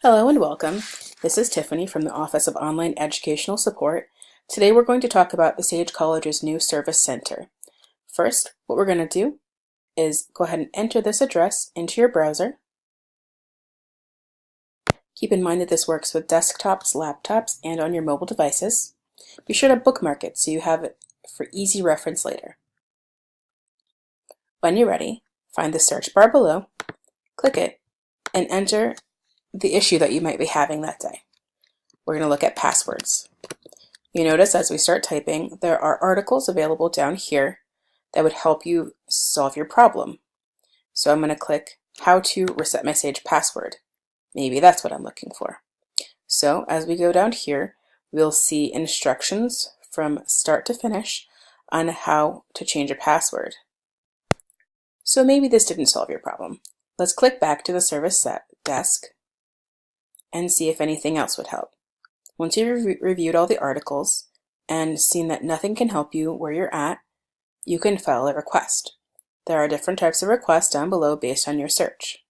Hello and welcome. This is Tiffany from the Office of Online Educational Support. Today we're going to talk about the Sage College's new Service Center. First, what we're going to do is go ahead and enter this address into your browser. Keep in mind that this works with desktops, laptops, and on your mobile devices. Be sure to bookmark it so you have it for easy reference later. When you're ready, find the search bar below, click it, and enter the issue that you might be having that day. We're going to look at passwords. You notice as we start typing, there are articles available down here that would help you solve your problem. So I'm going to click How to Reset My Sage Password. Maybe that's what I'm looking for. So as we go down here, we'll see instructions from start to finish on how to change a password. So maybe this didn't solve your problem. Let's click back to the service desk and see if anything else would help. Once you've reviewed all the articles and seen that nothing can help you where you're at, you can file a request. There are different types of requests down below based on your search.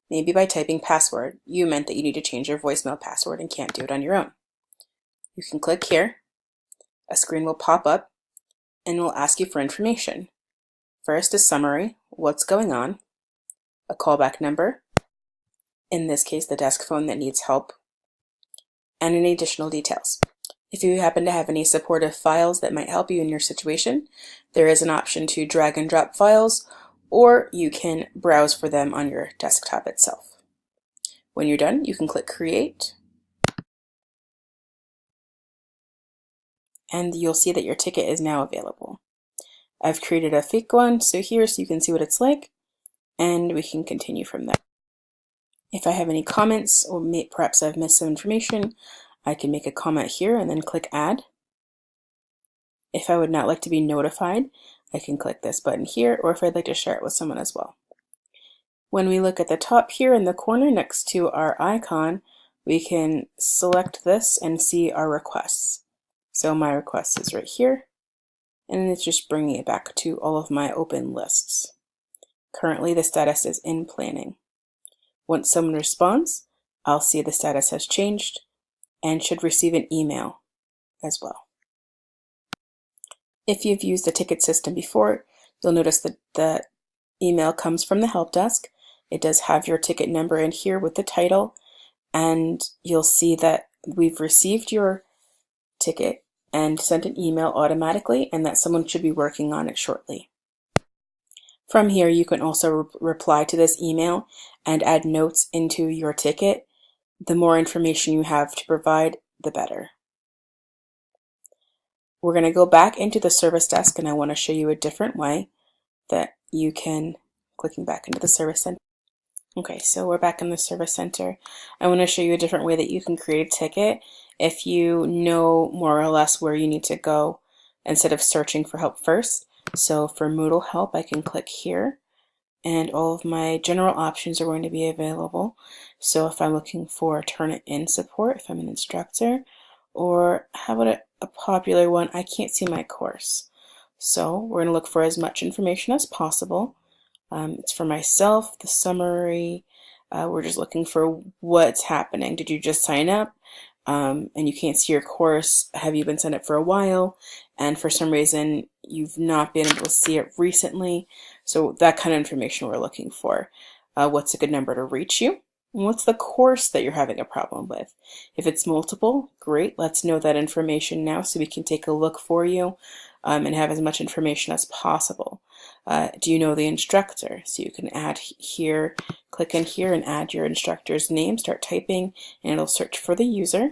Maybe by typing password, you meant that you need to change your voicemail password and can't do it on your own. You can click here. A screen will pop up and will ask you for information. First, a summary, what's going on, a callback number, in this case the desk phone that needs help, and any additional details. If you happen to have any supportive files that might help you in your situation, there is an option to drag and drop files, or you can browse for them on your desktop itself. When you're done, you can click Create, and you'll see that your ticket is now available. I've created a fake one, so you can see what it's like, and we can continue from there. If I have any comments, or perhaps I've missed some information, I can make a comment here and then click Add. If I would not like to be notified, I can click this button here, or if I'd like to share it with someone as well. When we look at the top here in the corner next to our icon, we can select this and see our requests. So my request is right here, and it's just bringing it back to all of my open lists. Currently the status is in planning. Once someone responds, I'll see the status has changed and should receive an email as well. If you've used the ticket system before, you'll notice that the email comes from the help desk. It does have your ticket number in here with the title, and you'll see that we've received your ticket and sent an email automatically, and that someone should be working on it shortly. From here, you can also reply to this email and add notes into your ticket. The more information you have to provide, the better. We're going to go back into the service desk, and I want to show you a different way that you can, clicking back into the service center. Okay, so we're back in the service center. I want to show you a different way that you can create a ticket if you know more or less where you need to go instead of searching for help first. So for Moodle help, I can click here, and all of my general options are going to be available. So if I'm looking for Turnitin support, if I'm an instructor, or how about a popular one, I can't see my course. So we're going to look for as much information as possible. It's for myself, the summary. We're just looking for what's happening. Did you just sign up? And you can't see your course? Have you been signed up for a while and for some reason you've not been able to see it recently? So that kind of information we're looking for. What's a good number to reach you? And what's the course that you're having a problem with? If it's multiple, great. Let's know that information now so we can take a look for you and have as much information as possible. Do you know the instructor? So you can add here, click in here and add your instructor's name, start typing, and it'll search for the user.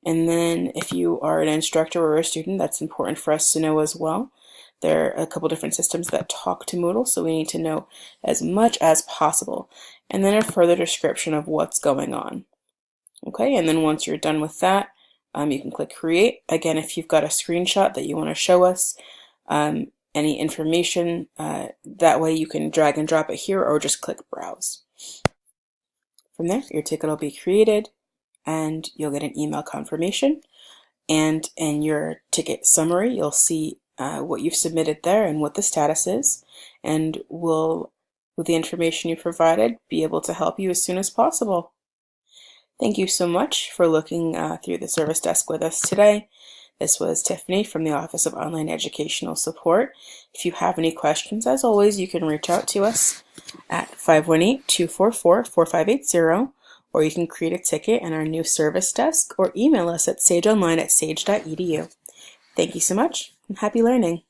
And then if you are an instructor or a student, that's important for us to know as well. There are a couple different systems that talk to Moodle, so we need to know as much as possible. And then a further description of what's going on. Okay, and then once you're done with that, you can click Create. Again, if you've got a screenshot that you want to show us, any information, that way you can drag and drop it here or just click Browse. From there, your ticket will be created and you'll get an email confirmation. And in your ticket summary, you'll see what you've submitted there and what the status is. And we'll with the information you provided, be able to help you as soon as possible. Thank you so much for looking through the service desk with us today. This was Tiffany from the Office of Online Educational Support. If you have any questions, as always, you can reach out to us at 518-244-4580, or you can create a ticket in our new service desk or email us at sageonline@sage.edu. Thank you so much and happy learning.